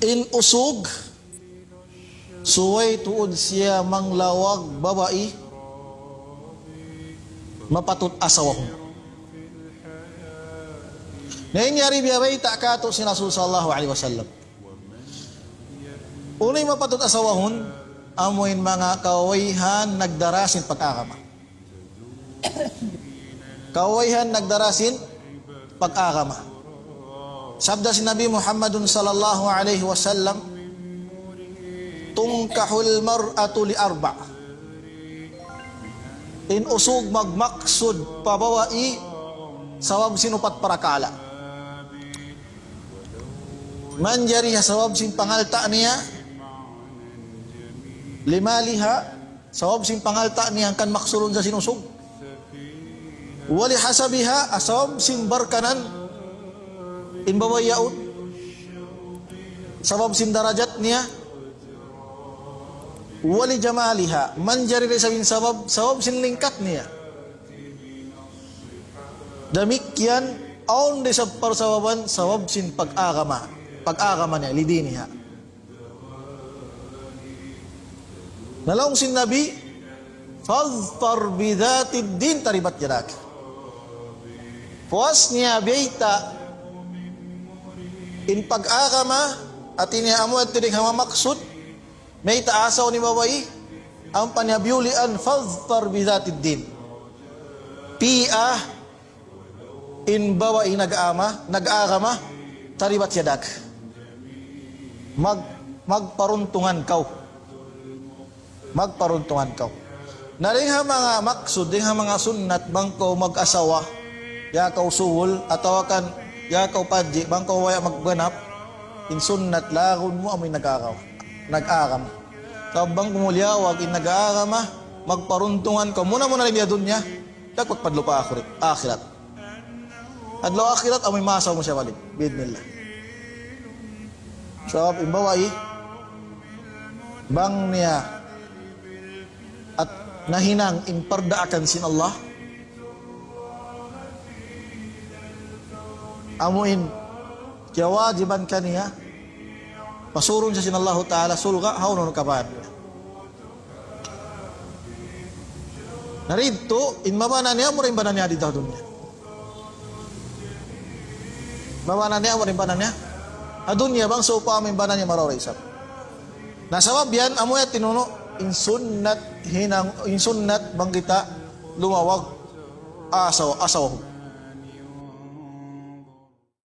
In usog suway tuod siya manglawag babae mapatut asawahon. Nangyari biyabay takato si Rasul sallallahu alaihi wasallam. Unay mapatut asawahon amoin mga kawayhan nagdarasin pag-akama. Kawayhan nagdarasin pag-akama. Sabda si Nabi Muhammadun sallallahu alaihi wasallam, tungkahul mar'atu li arba. In usog magmaksud pabawai sawab sinupat parakala. Manjari sawab sin pangalta niya, limaliha sawab sin pangalta niya kan maksulun sa sinusog. Wali hasabiha asawab sin barkanan in bawayaud sabab sin darajat niya. Wali jamaliha manjari rin sabin sabab sin lingkat niya. Demikian aun di sa parsawaban sabab sin pag-agama niya lidiniha. Nalaong sin Nabi fadfar bidatid din taribat yadak. Puas niya biyta in pag-agama at iniamo at tinig hamamaksud may taasaw ni babae ang panyabiulian fadfar bidatid din. Pia in babae nag-agama taribat yadak. Magparuntungan kau. Magparuntungan kau. Naring mga maksud, ding mga sunnat bangko mag-asawa, ya kau suwol atawa kan ya kau padji bangko waya magbanap in sunnat lagun mo amoy nag-agama. Kabang kumulyawag in nag-agama, magparuntungan kau. Muna rin biya dunya, dagpag padlupa akhirat. Adlaw akhirat amoy masaw mo siya balik. Bidnillah. So, imbawai bang niya at nahinang impardaakan sin Allah amuin kawajiban kaniya pasurun sa sin Allah Ta'ala sulga haunon kapan narito in mabana niya mo rin banan niya dito dunya mabana niya mo rin banan niya adunya bang so pa may banan niya mararisap. Nasabab yan amoy at tinuno in sunnat bang kita lumawag asaw